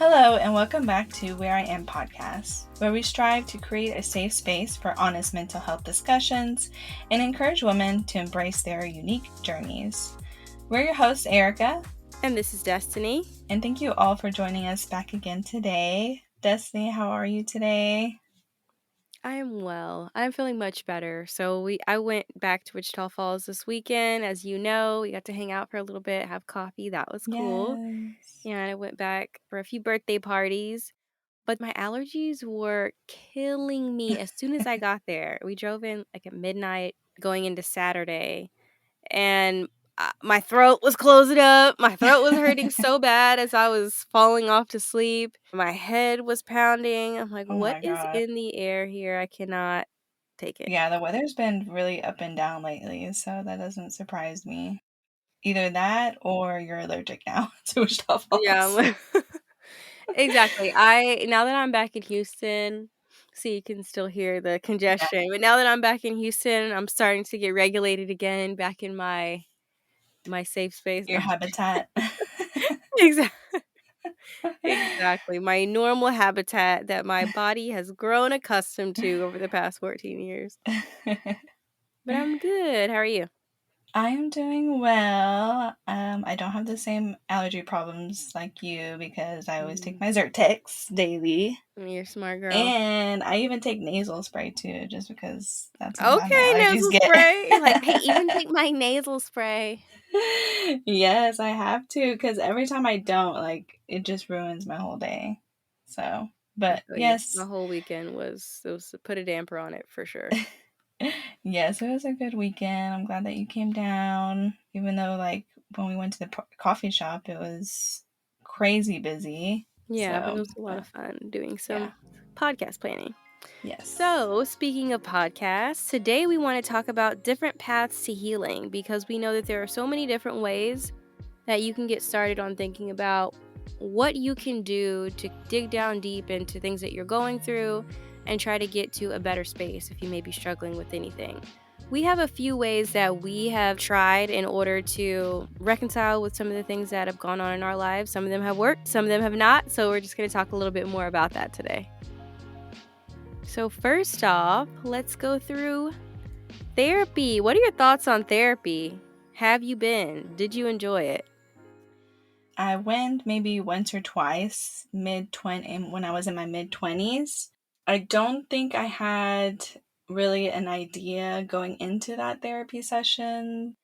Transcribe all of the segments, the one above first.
Hello, and welcome back to Where I Am podcast, where we strive to create a safe space for honest mental health discussions and encourage women to embrace their unique journeys. We're your hosts, Erica. And this is Destiny. And thank you all for joining us back again today. Destiny, how are you today? I am well. I'm feeling much better. I went back to Wichita Falls this weekend. As you know, we got to hang out for a little bit, have coffee. That was cool. Yes. And I went back for a few birthday parties. But my allergies were killing me as soon as I got there. We drove in like at midnight going into Saturday. And my throat was closing up. My throat was hurting so bad as I was falling off to sleep. My head was pounding. I'm like, Oh what my is God. in the air here? I cannot take it. Yeah, the weather's been really up and down lately, so that doesn't surprise me. Either that or you're allergic now to Wichita Yeah, Falls. exactly. I now that I'm back in Houston, so you can still hear the Yeah, congestion. But now that I'm back in Houston, I'm starting to get regulated again, back in my safe space. your habitat. Exactly. Exactly. My normal habitat that my body has grown accustomed to over the past 14 years. But I'm good. How are you? I am doing well. I don't have the same allergy problems like you because I always take Mm, my Zyrtex daily. you're a smart girl. And I even take nasal spray too, just because that's how bad my Okay, allergies nasal get. spray. You're like, I even take my nasal spray. Yes, I have to because every time I don't, it just ruins my whole day. So, I but feel you. My yes, whole weekend was put a damper on it for sure. yes, it was a good weekend. I'm glad that you came down, even though when we went to the coffee shop, it was crazy busy. Yeah, but it So, was a lot but of fun doing yeah, some podcast planning. yes, So, speaking of podcasts, today we want to talk about different paths to healing because we know that there are so many different ways that you can get started on thinking about what you can do to dig down deep into things that you're going through and try to get to a better space if you may be struggling with anything. We have a few ways that we have tried in order to reconcile with some of the things that have gone on in our lives. Some of them have worked, some of them have not. So, we're just going to talk a little bit more about that today. So, first off, let's go through therapy. What are your thoughts on therapy? Have you been? Did you enjoy it? I went maybe once or twice mid 20 when I was in my mid 20s. I don't think I had really an idea going into that therapy session.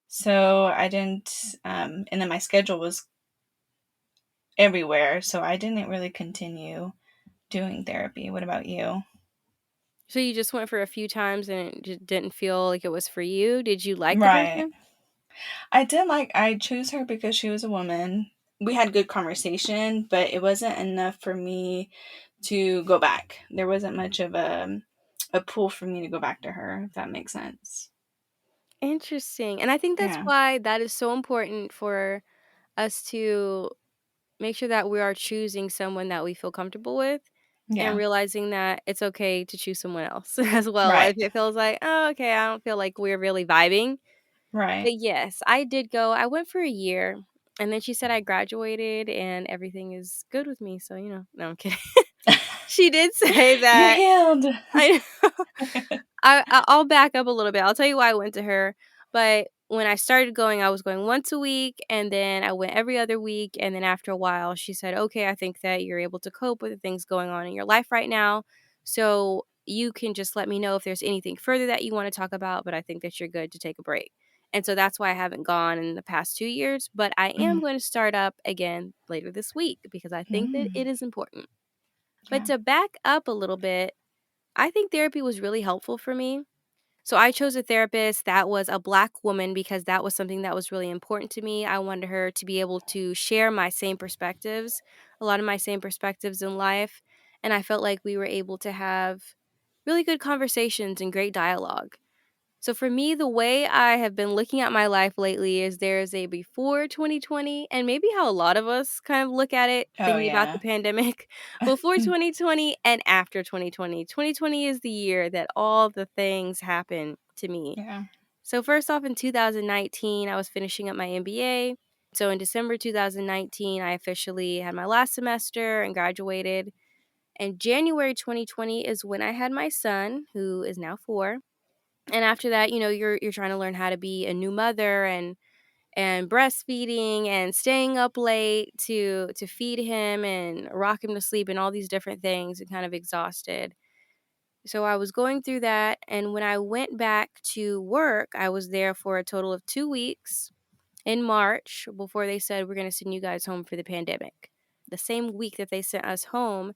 So I didn't, and then my schedule was everywhere. So I didn't really continue doing therapy. What about you? So you just went for a few times and it just didn't feel like it was for you? Did you like the Right. person? I choose her because she was a woman. We had good conversation, but it wasn't enough for me to go back. There wasn't much of a pull for me to go back to her, if that makes sense. Interesting. And I think that's Yeah. why that is so important for us to make sure that we are choosing someone that we feel comfortable with and Yeah. realizing that it's okay to choose someone else as well. Right. If it feels like, oh, okay, I don't feel like we're really vibing. Right. But yes, I did go. I went for a year and then she said I graduated and everything is good with me. So, no, I'm kidding. She did say You're that. healed. I know. I'll back up a little bit. I'll tell you why I went to her. But when I started going, I was going once a week, and then I went every other week. And then after a while, she said, "Okay, I think that you're able to cope with the things going on in your life right now. So you can just let me know if there's anything further that you want to talk about. But I think that you're good to take a break." And so that's why I haven't gone in the past 2 years. But I am Mhm. going to start up again later this week because I think that it Mm. is important. But Yeah. to back up a little bit, I think therapy was really helpful for me. So I chose a therapist that was a Black woman because that was something that was really important to me. I wanted her to be able to share my same perspectives, a lot of my same perspectives in life. And I felt like we were able to have really good conversations and great dialogue. So for me, the way I have been looking at my life lately is there's a before 2020 and maybe how a lot of us kind of look at it Oh thinking about the yeah. pandemic before 2020 and after 2020. 2020 is the year that all the things happened to me. Yeah. So first off in 2019, I was finishing up my MBA So in December 2019, I officially had my last semester and graduated. And January 2020 is when I had my son, who is now 4. And after that, you're trying to learn how to be a new mother and breastfeeding and staying up late to feed him and rock him to sleep and all these different things, and kind of exhausted. So I was going through that, and when I went back to work, I was there for a total of 2 weeks in March before they said, "We're gonna send you guys home for the pandemic." The same week that they sent us home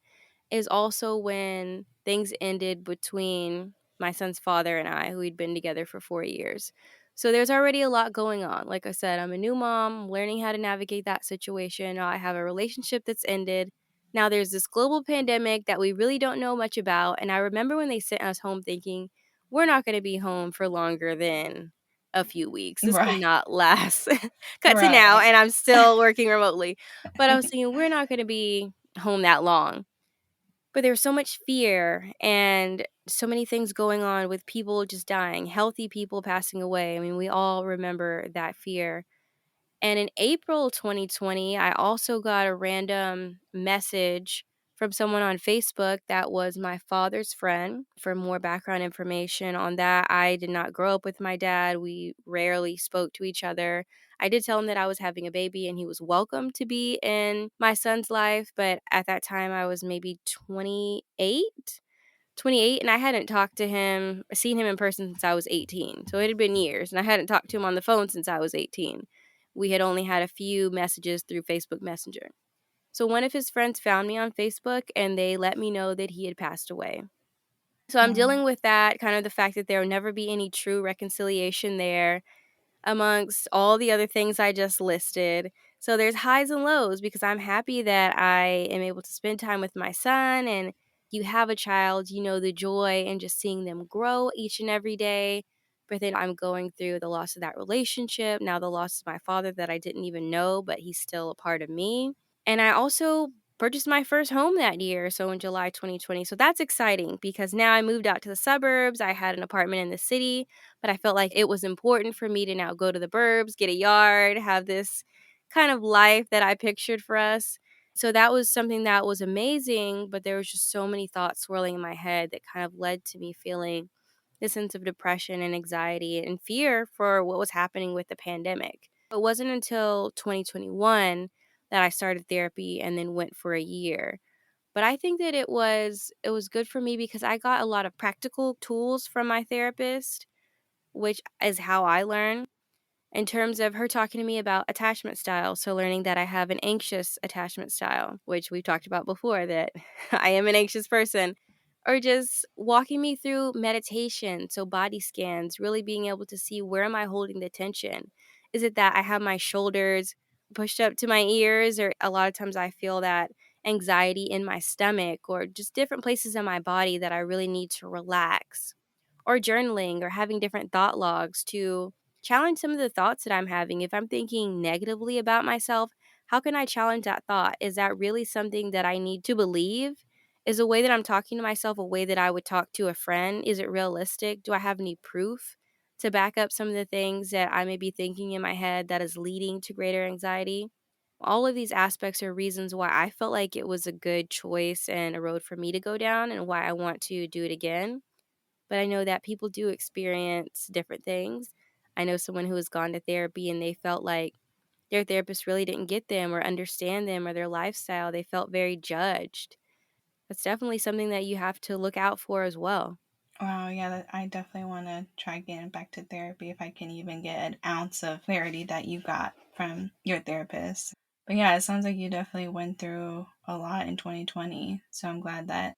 is also when things ended between my son's father and I, who we'd been together for 4 years. So there's already a lot going on. Like I said, I'm a new mom, learning how to navigate that situation. I have a relationship that's ended. Now there's this global pandemic that we really don't know much about. And I remember when they sent us home thinking, we're not going to be home for longer than a few weeks. This Right. cannot last. Cut to now, Right. and I'm still working remotely. But I was thinking, we're not going to be home that long. But there's so much fear and so many things going on with people just dying, healthy people passing away. I mean, we all remember that fear. And in April 2020, I also got a random message from someone on Facebook that was my father's friend. For more background information on that, I did not grow up with my dad. We rarely spoke to each other. I did tell him that I was having a baby and he was welcome to be in my son's life, but at that time I was maybe 28, and I hadn't talked to him, seen him in person since I was 18. So it had been years, and I hadn't talked to him on the phone since I was 18. We had only had a few messages through Facebook Messenger. So one of his friends found me on Facebook and they let me know that he had passed away. So I'm Oh, dealing with that, kind of the fact that there will never be any true reconciliation there amongst all the other things I just listed. So there's highs and lows because I'm happy that I am able to spend time with my son, and you have a child, the joy and just seeing them grow each and every day. But then I'm going through the loss of that relationship, now the loss of my father that I didn't even know, but he's still a part of me. And I also purchased my first home that year, so in July 2020. So that's exciting because now I moved out to the suburbs. I had an apartment in the city, but I felt like it was important for me to now go to the burbs, get a yard, have this kind of life that I pictured for us. So that was something that was amazing, but there was just so many thoughts swirling in my head that kind of led to me feeling this sense of depression and anxiety and fear for what was happening with the pandemic. It wasn't until 2021 that I started therapy and then went for a year. But I think that it was good for me because I got a lot of practical tools from my therapist, which is how I learn, in terms of her talking to me about attachment style. So learning that I have an anxious attachment style, which we've talked about before, that I am an anxious person, or just walking me through meditation. So body scans, really being able to see, where am I holding the tension? Is it that I have my shoulders pushed up to my ears, or a lot of times I feel that anxiety in my stomach, or just different places in my body that I really need to relax, or journaling or having different thought logs to challenge some of the thoughts that I'm having. If I'm thinking negatively about myself, how can I challenge that thought? Is that really something that I need to believe? Is the way that I'm talking to myself a way that I would talk to a friend? Is it realistic? Do I have any proof to back up some of the things that I may be thinking in my head that is leading to greater anxiety? All of these aspects are reasons why I felt like it was a good choice and a road for me to go down, and why I want to do it again. But I know that people do experience different things. I know someone who has gone to therapy and they felt like their therapist really didn't get them or understand them or their lifestyle. They felt very judged. That's definitely something that you have to look out for as well. wow. Yeah, I definitely want to try getting back to therapy if I can even get an ounce of clarity that you got from your therapist. But yeah, it sounds like you definitely went through a lot in 2020. So I'm glad that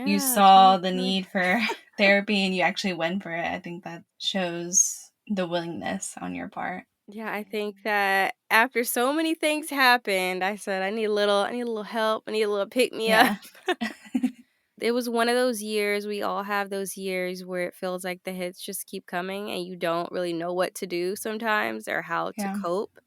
you Yeah, saw the 2020. need for therapy and you actually went for it. I think that shows the willingness on your part. Yeah, I think that after so many things happened, I said I need a little help. I need a little pick me up. Yeah. It was one of those years, we all have those years where it feels like the hits just keep coming and you don't really know what to do sometimes or how to Yeah. cope.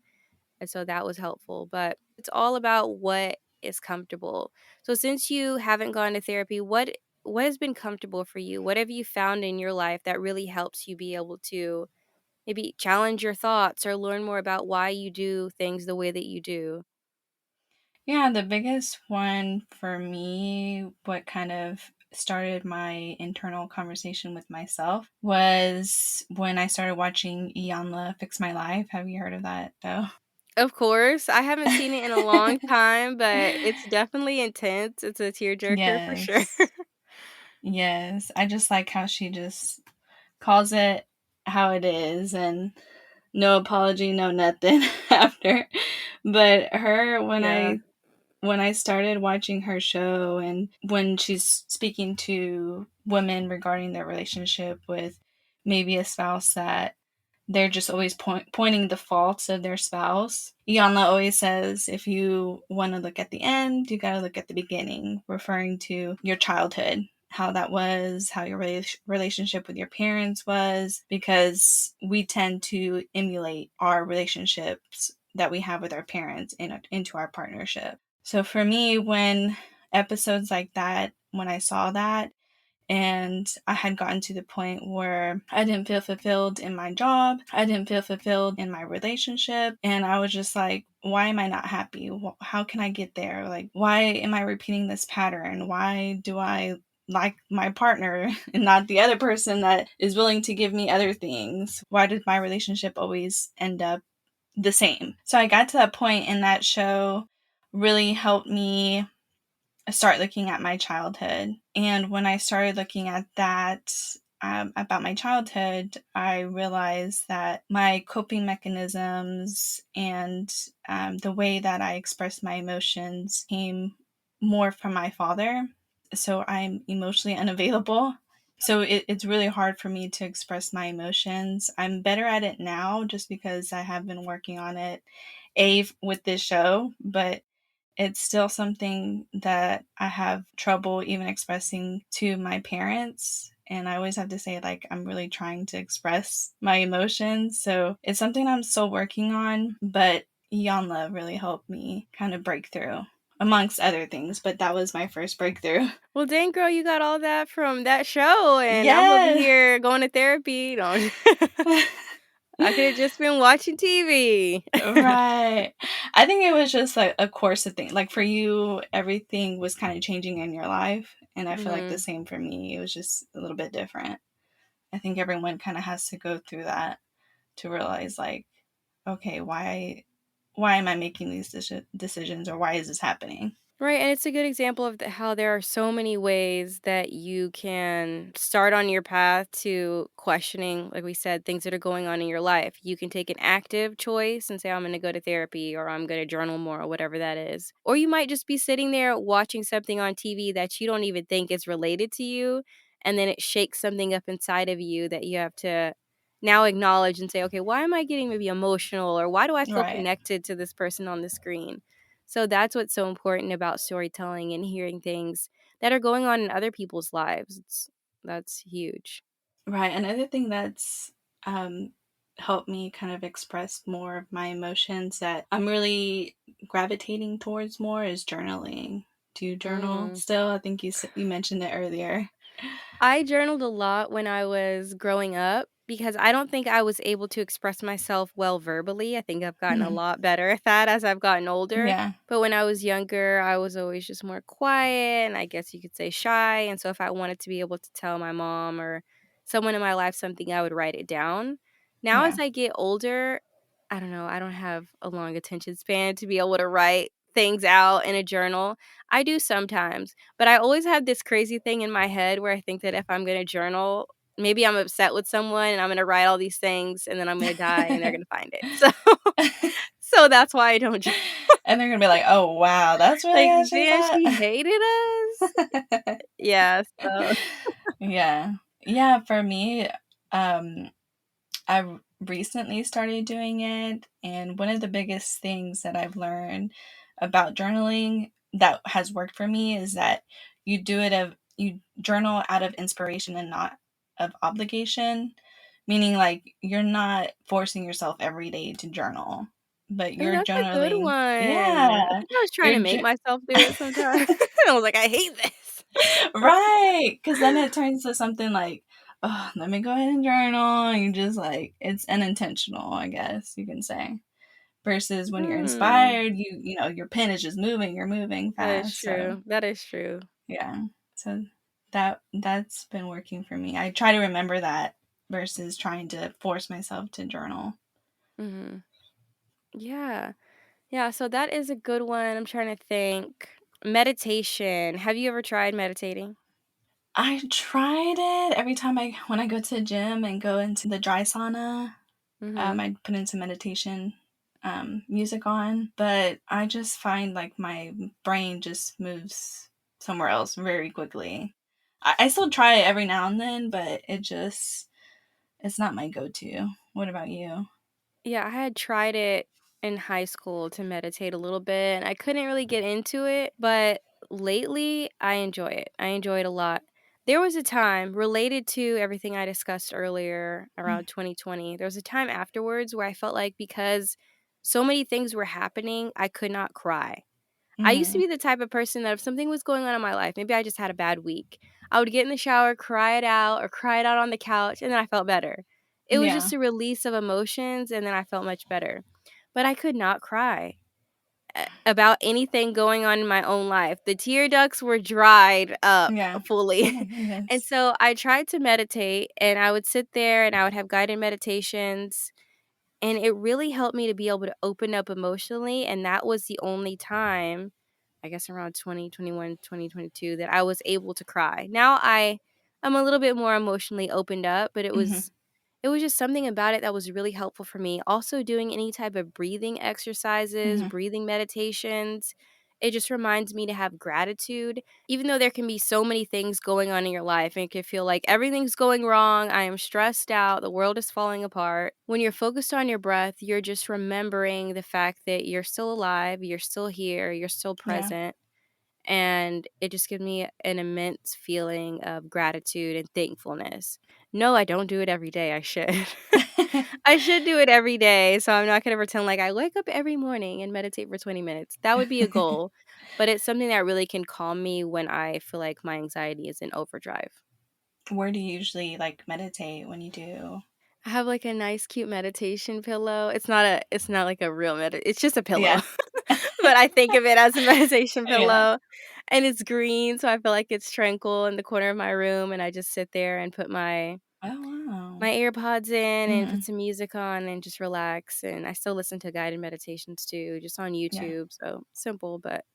And so that was helpful, but it's all about what is comfortable. So since you haven't gone to therapy, what has been comfortable for you? What have you found in your life that really helps you be able to maybe challenge your thoughts or learn more about why you do things the way that you do? Yeah, the biggest one for me, what kind of started my internal conversation with myself, was when I started watching Iyanla Fix My Life. Have you heard of that show? Of course, I haven't seen it in a long time, but it's definitely intense. It's a tearjerker for sure. Yes. Yes. I just like how she just calls it how it is and no apology, no nothing after. But her, Yeah. when I started watching her show and when she's speaking to women regarding their relationship with maybe a spouse that they're just always pointing the faults of their spouse. Iyanla always says, if you want to look at the end, you got to look at the beginning, referring to your childhood, how that was, how your relationship with your parents was, because we tend to emulate our relationships that we have with our parents into our partnership. So for me, when episodes like that, when I saw that, and I had gotten to the point where I didn't feel fulfilled in my job. I didn't feel fulfilled in my relationship. And I was just like, why am I not happy? How can I get there? Like, why am I repeating this pattern? Why do I like my partner and not the other person that is willing to give me other things? Why did my relationship always end up the same? So I got to that point, and that show really helped me start looking at my childhood. And when I started looking at that, about my childhood, I realized that my coping mechanisms and the way that I expressed my emotions came more from my father. So I'm emotionally unavailable. So it's really hard for me to express my emotions. I'm better at it now just because I have been working on it, with this show, but it's still something that I have trouble even expressing to my parents. And I always have to say, like, I'm really trying to express my emotions. So it's something I'm still working on, but Yanla really helped me kind of break through, amongst other things. But that was my first breakthrough. Well, dang, girl, you got all that from that show, and I'm over Yeah. here going to therapy. No, I could have just been watching TV. Right. I think it was just like a course of things. Like for you, everything was kind of changing in your life. And I feel like the Mhm. same for me. It was just a little bit different. I think everyone kind of has to go through that to realize, like, okay, why am I making these decisions, or why is this happening? Right, and it's a good example of how there are so many ways that you can start on your path to questioning, like we said, things that are going on in your life. You can take an active choice and say, I'm going to go to therapy or I'm going to journal more or whatever that is. Or you might just be sitting there watching something on TV that you don't even think is related to you. And then it shakes something up inside of you that you have to now acknowledge and say, okay, why am I getting maybe emotional, or why do I feel Right. connected to this person on the screen? So that's what's so important about storytelling and hearing things that are going on in other people's lives. That's huge. Right. Another thing that's um, helped me kind of express more of my emotions that I'm really gravitating towards more is journaling. Do you journal Mm. still? I think you mentioned it earlier. I journaled a lot when I was growing up because I don't think I was able to express myself well verbally. I think I've gotten a Mhm. lot better at that as I've gotten older. Yeah. But when I was younger, I was always just more quiet and I guess you could say shy. And so if I wanted to be able to tell my mom or someone in my life something, I would write it down. Now, as Yeah. I get older, I don't know, I don't have a long attention span to be able to write things out in a journal. I do sometimes, but I always have this crazy thing in my head where I think that if I'm gonna journal, maybe I'm upset with someone and I'm gonna write all these things and then I'm gonna die and they're gonna find it. So that's why I don't journal. And they're gonna be like, "Oh wow, that's really Like, how she damn, thought." she hated us? Yeah, so Yeah. Yeah, for me, um, I recently started doing it, and one of the biggest things that I've learned about journaling that has worked for me is that you journal out of inspiration and not of obligation, meaning like you're not forcing yourself every day to journal, but ooh, you're that's a good journaling. one. Yeah, I think I was trying you're to make myself do it sometimes. I was like, "I hate this." right, because then it turns to something like, oh, let me go ahead and journal. And you just like, it's unintentional, I guess you can say. Versus when you're Hmm. inspired, your pen is just moving, you're moving That is fast. So true. That is true. yeah. So that's been working for me. I try to remember that versus trying to force myself to journal. Mhm. Yeah. Yeah, so that is a good one. I'm trying to think. Meditation. Have you ever tried meditating? I tried it every time when I go to the gym and go into the dry sauna. Mhm. I put in some meditation music on, but I just find like my brain just moves somewhere else very quickly. I still try it every now and then, but it's not my go-to. What about you? Yeah, I had tried it in high school to meditate a little bit, and I couldn't really get into it, but lately I enjoy it. I enjoy it a lot. There was a time related to everything I discussed earlier around 2020. There was a time afterwards where I felt like because so many things were happening, I could not cry. I used to Mm-hmm. be the type of person that if something was going on in my life, maybe I just had a bad week, I would get in the shower, cry it out, or cry it out on the couch, and then I felt better. It was Yeah, just a release of emotions, and then I felt much better. But I could not cry about anything going on in my own life. The tear ducts were dried up yeah. Oh fully. my And goodness. so I tried to meditate, and I would sit there and I would have guided meditations, and it really helped me to be able to open up emotionally, and that was the only time, I guess around 2021, 2022, that I was able to cry. Now I'm a little bit more emotionally opened up, but Mm-hmm. it was just something about it that was really helpful for me. Also doing any type of breathing exercises, Mm-hmm. breathing meditations, it just reminds me to have gratitude. Even though there can be so many things going on in your life and it can feel like everything's going wrong, I am stressed out, the world is falling apart. When you're focused on your breath, you're just remembering the fact that you're still alive, you're still here, you're still Yeah. present, and it just gives me an immense feeling of gratitude and thankfulness. No, I don't do it every day, I should. I should do it every day, so I'm not gonna pretend like I wake up every morning and meditate for 20 minutes. That would be a goal, but it's something that really can calm me when I feel like my anxiety is in overdrive. Where do you usually like meditate when you do? I have, like, a nice cute meditation pillow. It's not like a real it's just a pillow, Yeah. but I think of it as a meditation Yeah. pillow, and it's green, so I feel like it's tranquil in the corner of my room, and I just sit there and put Oh wow. my earpods in and Mm-hmm. put some music on and just relax, and I still listen to guided meditations too, just on Yeah. YouTube, so simple, but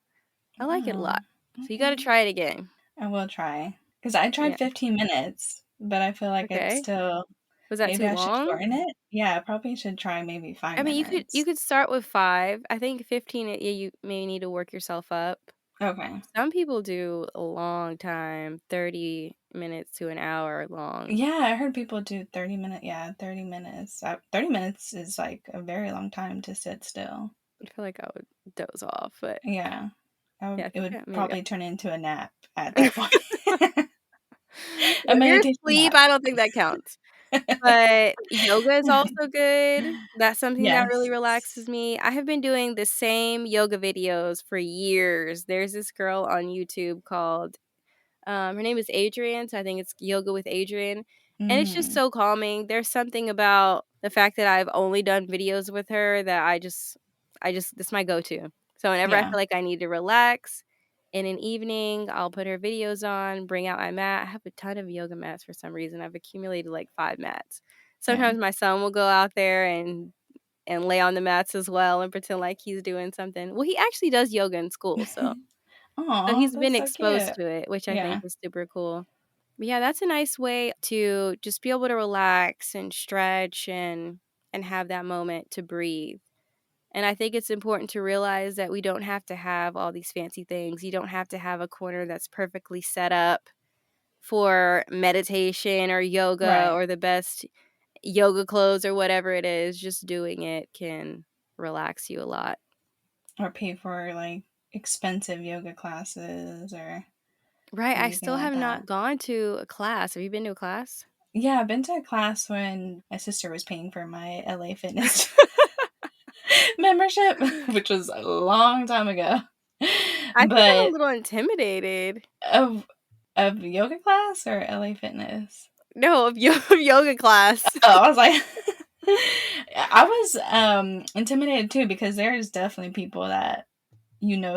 I like it a Oh, lot. So you gotta okay. try it again. I will try. Because I Yeah, tried 15 minutes, but I feel like it's okay. still Was that maybe too I should long? shorten it? Yeah, I probably should try maybe 5 I mean, you minutes. could start with 5. I think 15, yeah, you may need to work yourself up. Okay. Some people do a long time, 30 minutes to an hour long. Yeah, I heard people do 30 minutes. 30 minutes is like a very long time to sit still. I feel like I would doze off, but Yeah. yeah, I It think would maybe probably turn into a nap at I that point. A if you're meditation asleep, nap. I don't think that counts. But yoga is also good. That's something that really Yes. relaxes me. I have been doing the same yoga videos for years. There's this girl on YouTube called her name is Adrienne, so I think it's Yoga with Adrienne, and it's just Mhm. so calming. There's something about the fact that I've only done videos with her that I just this my go-to. So whenever I Yeah. feel like I need to relax in an evening, I'll put her videos on, bring out my mat. I have a ton of yoga mats for some reason. I've accumulated like 5 mats. Yeah. Sometimes my son will go out there and lay on the mats as well and pretend like he's doing something. Well, he actually does yoga in school, so Aw, he's been that's so exposed cute. to it, which I think Yeah. is super cool. But yeah, that's a nice way to just be able to relax and stretch and have that moment to breathe. And I think it's important to realize that we don't have to have all these fancy things. You don't have to have a corner that's perfectly set up for meditation or yoga Right. or the best yoga clothes or whatever it is. Just doing it can relax you a lot. Or pay for like expensive yoga classes or Right. I anything still like have that. not gone to a class. Have you been to a class? Yeah, I've been to a class when my sister was paying for my LA Fitness membership, which was a long time ago. I think I'm a But little intimidated. of yoga class or LA Fitness? No, of of yoga class. Oh, I was like I was, intimidated too because there's definitely people that,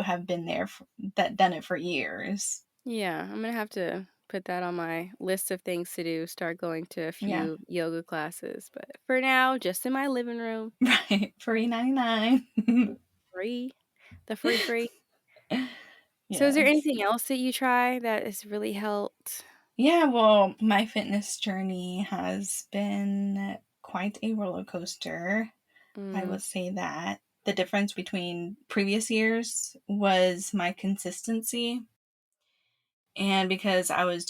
have been there that done it for years. Yeah, I'm gonna have to put that on my list of things to do, start going to a Yeah, few yoga classes. But for now, just in my living room, right, free 99. free, the free. So is there Yes. anything else that you try that has really helped? Yeah, well, my fitness journey has been quite a roller coaster. I Mm, would say that the difference between previous years was my consistency. And because I was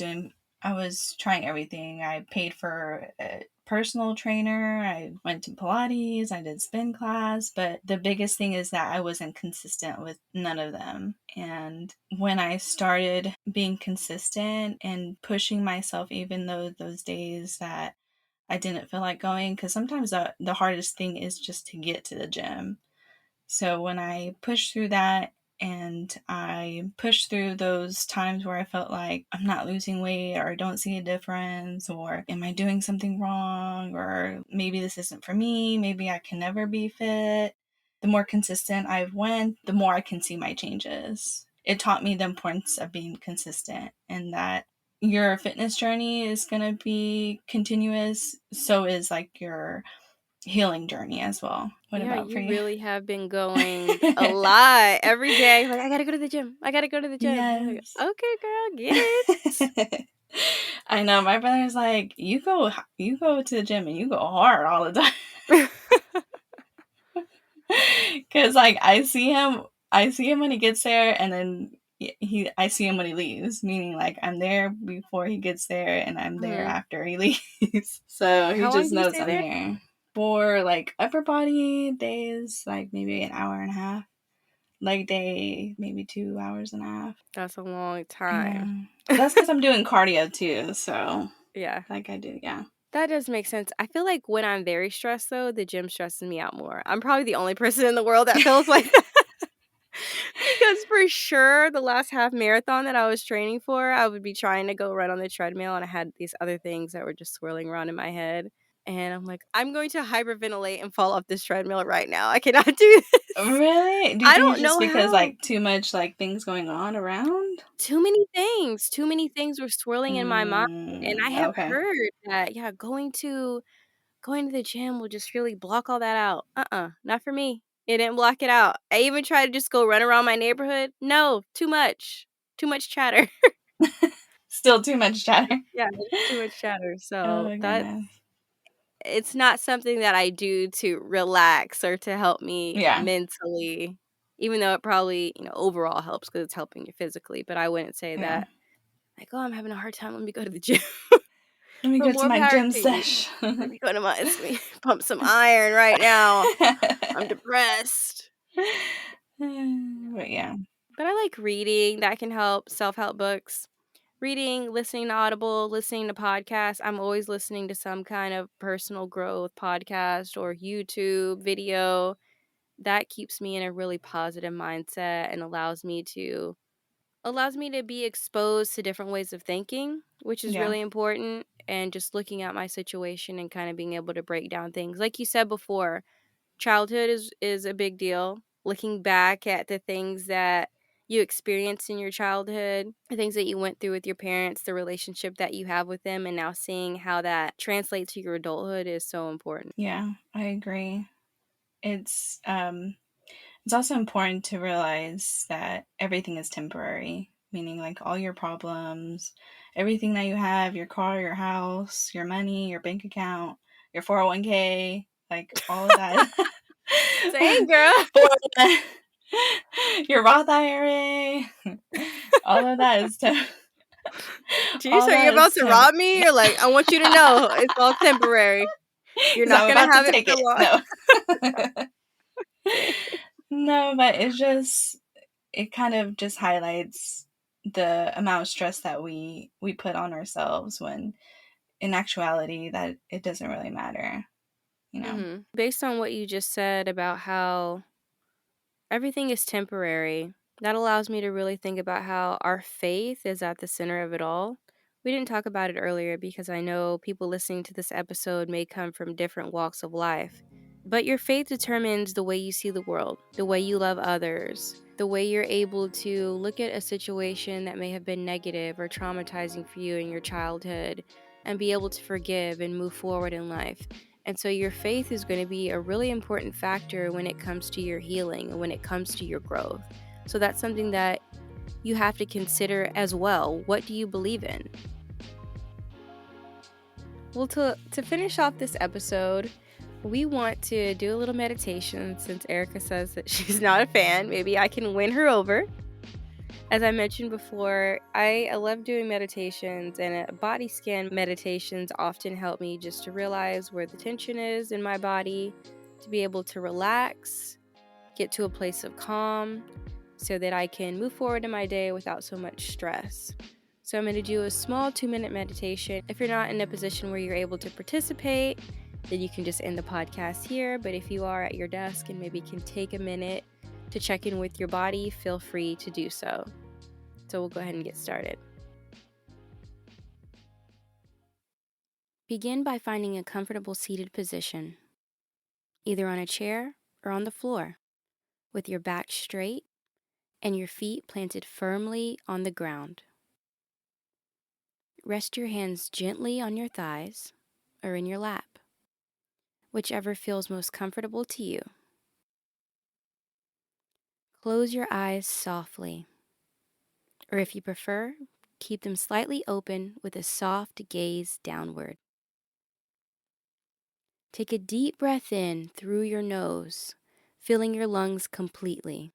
trying everything. I paid for a personal trainer, I went to Pilates, I did spin class, but the biggest thing is that I wasn't consistent with none of them. And when I started being consistent and pushing myself, even though those days that I didn't feel like going, because sometimes the hardest thing is just to get to the gym. So when I pushed through that and I pushed through those times where I felt like I'm not losing weight or I don't see a difference or am I doing something wrong or maybe this isn't for me, maybe I can never be fit. The more consistent I've went, the more I can see my changes. It taught me the importance of being consistent and that your fitness journey is going to be continuous. So is like your healing journey as well. What yeah, about for you you? really have been going a lot every day. Like, I gotta go to the gym. I gotta go to the gym. I'm like, Yes. okay, girl, get it. I know my brother's like, you go to the gym and you go hard all the time. Cause like I see him when he gets there and then I see him when he leaves, meaning like I'm there before he gets there and I'm there Mhm. after he leaves. So he How long just do you knows stay I'm there? there. For like upper body days, like maybe an hour and a half. Leg day, maybe 2 hours and a half. That's a long time. Yeah. That's because I'm doing cardio too, so, Yeah. like I do, yeah. That does make sense. I feel like when I'm very stressed, though, the gym stresses me out more. I'm probably the only person in the world that feels like that. Because for sure, the last half marathon that I was training for, I would be trying to go run on the treadmill, and I had these other things that were just swirling around in my head. And I'm like, I'm going to hyperventilate and fall off this treadmill right now. I cannot do this. Really? Do you I think don't it's just know because, how. like, too much, like, things going on around? Too many things were swirling in my mind. And I have Okay. heard that, yeah, going to the gym will just really block all that out. Not for me. It didn't block it out. I even tried to just go run around my neighborhood. No, too much. Too much chatter. Still too much chatter. Yeah, it's too much chatter. Oh So my that goodness. it's not something that I do to relax or to help me Yeah. mentally, even though it probably, overall helps because it's helping you physically. But I wouldn't say Yeah. that like, oh, I'm having a hard time. Let me go to the gym. Let me Well, go to more my power gym to you. sesh. Let me go to my let me pump some iron right now. I'm depressed. But yeah. But I like reading, that can help, self-help books. Reading, listening to Audible, listening to podcasts. I'm always listening to some kind of personal growth podcast or YouTube video. That keeps me in a really positive mindset and allows me to be exposed to different ways of thinking, which is Yeah. really important, and just looking at my situation and kind of being able to break down things. Like you said before, childhood is a big deal. Looking back at the things that you experienced in your childhood, the things that you went through with your parents, the relationship that you have with them, and now seeing how that translates to your adulthood is so important. Yeah, I agree. It's, um It's also important to realize that everything is temporary, meaning like all your problems, everything that you have, your car, your house, your money, your bank account, your 401k, like all of that. Same, girl. 401 your Roth IRA, all of that is Jeez, all are you that about is to rob me? Or like, I want you to know it's all temporary. You're because not I'm gonna about to have it take for it. long. No. Same. No, but it kind of just highlights the amount of stress that we put on ourselves when in actuality that it doesn't really matter, you know. Based on what you just said about how everything is temporary, that allows me to really think about how our faith is at the center of it all. We didn't talk about it earlier because I know people listening to this episode may come from different walks of life. But your faith determines the way you see the world, the way you love others, the way you're able to look at a situation that may have been negative or traumatizing for you in your childhood and be able to forgive and move forward in life. And so your faith is going to be a really important factor when it comes to your healing and when it comes to your growth. So that's something that you have to consider as well. What do you believe in? Well, to finish off this episode, we want to do a little meditation since Erica says that she's not a fan. Maybe I can win her over. As I mentioned before, I love doing meditations, and body scan meditations often help me just to realize where the tension is in my body, to be able to relax, get to a place of calm, so that I can move forward in my day without so much stress. So I'm going to do a small 2-minute meditation. If you're not in a position where you're able to participate, then you can just end the podcast here. But if you are at your desk and maybe can take a minute to check in with your body, feel free to do so. So we'll go ahead and get started. Begin by finding a comfortable seated position, either on a chair or on the floor, with your back straight and your feet planted firmly on the ground. Rest your hands gently on your thighs or in your lap, whichever feels most comfortable to you. Close your eyes softly, or if you prefer, keep them slightly open with a soft gaze downward. Take a deep breath in through your nose, filling your lungs completely,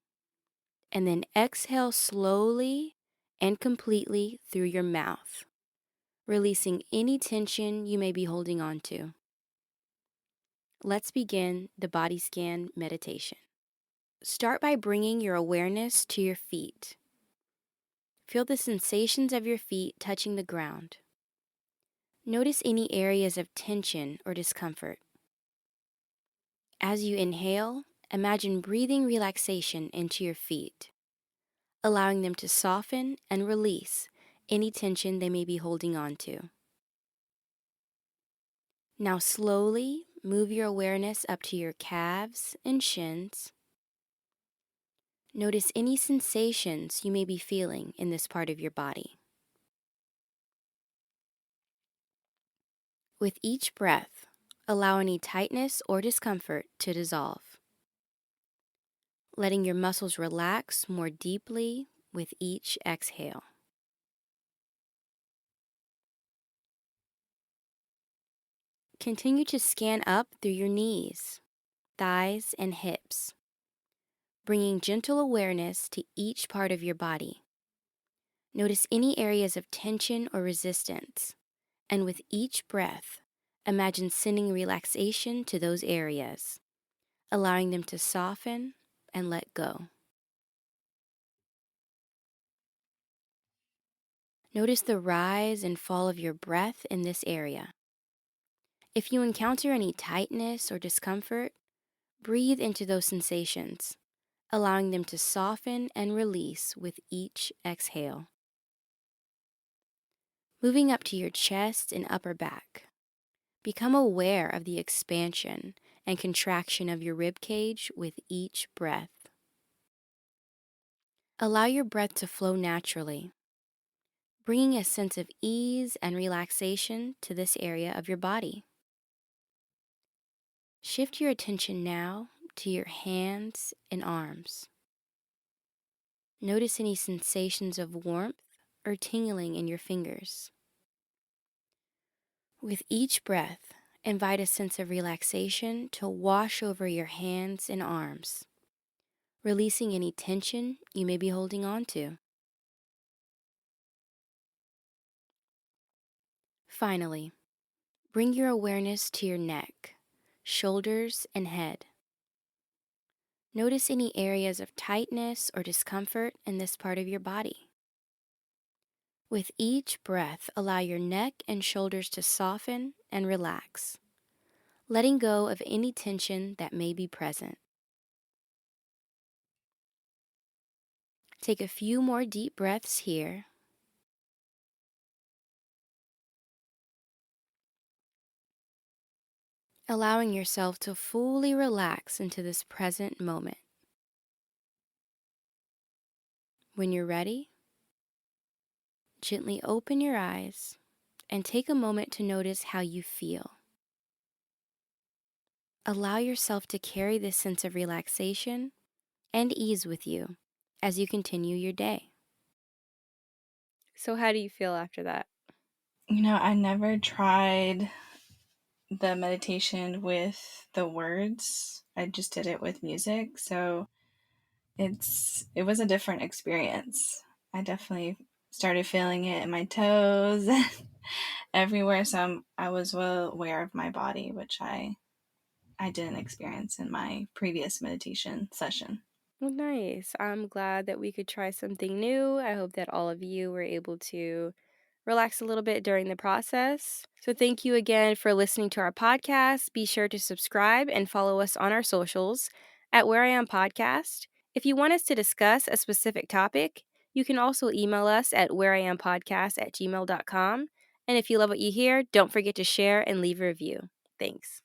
and then exhale slowly and completely through your mouth, releasing any tension you may be holding on to. Let's begin the body scan meditation. Start by bringing your awareness to your feet. Feel the sensations of your feet touching the ground. Notice any areas of tension or discomfort. As you inhale, imagine breathing relaxation into your feet, allowing them to soften and release any tension they may be holding on to. Now slowly move your awareness up to your calves and shins. Notice any sensations you may be feeling in this part of your body. With each breath, allow any tightness or discomfort to dissolve, letting your muscles relax more deeply with each exhale. Continue to scan up through your knees, thighs, and hips, bringing gentle awareness to each part of your body. Notice any areas of tension or resistance, and with each breath, imagine sending relaxation to those areas, allowing them to soften and let go. Notice the rise and fall of your breath in this area. If you encounter any tightness or discomfort, breathe into those sensations, allowing them to soften and release with each exhale. Moving up to your chest and upper back, become aware of the expansion and contraction of your rib cage with each breath. Allow your breath to flow naturally, bringing a sense of ease and relaxation to this area of your body. Shift your attention now to your hands and arms. Notice any sensations of warmth or tingling in your fingers. With each breath, invite a sense of relaxation to wash over your hands and arms, releasing any tension you may be holding on to. Finally, bring your awareness to your neck, shoulders, and head. Notice any areas of tightness or discomfort in this part of your body. With each breath, allow your neck and shoulders to soften and relax, letting go of any tension that may be present. Take a few more deep breaths here. allowing yourself to fully relax into this present moment. When you're ready, gently open your eyes and take a moment to notice how you feel. Allow yourself to carry this sense of relaxation and ease with you as you continue your day. So, how do you feel after that? I never tried the meditation with the words. I just did it with music. So it was a different experience. I definitely started feeling it in my toes everywhere. So I was well aware of my body, which I didn't experience in my previous meditation session. Well, nice. I'm glad that we could try something new. I hope that all of you were able to relax a little bit during the process. So, thank you again for listening to our podcast. Be sure to subscribe and follow us on our socials at Where I Am Podcast. If you want us to discuss a specific topic, you can also email us at whereiampodcast@gmail.com. And if you love what you hear, don't forget to share and leave a review. Thanks.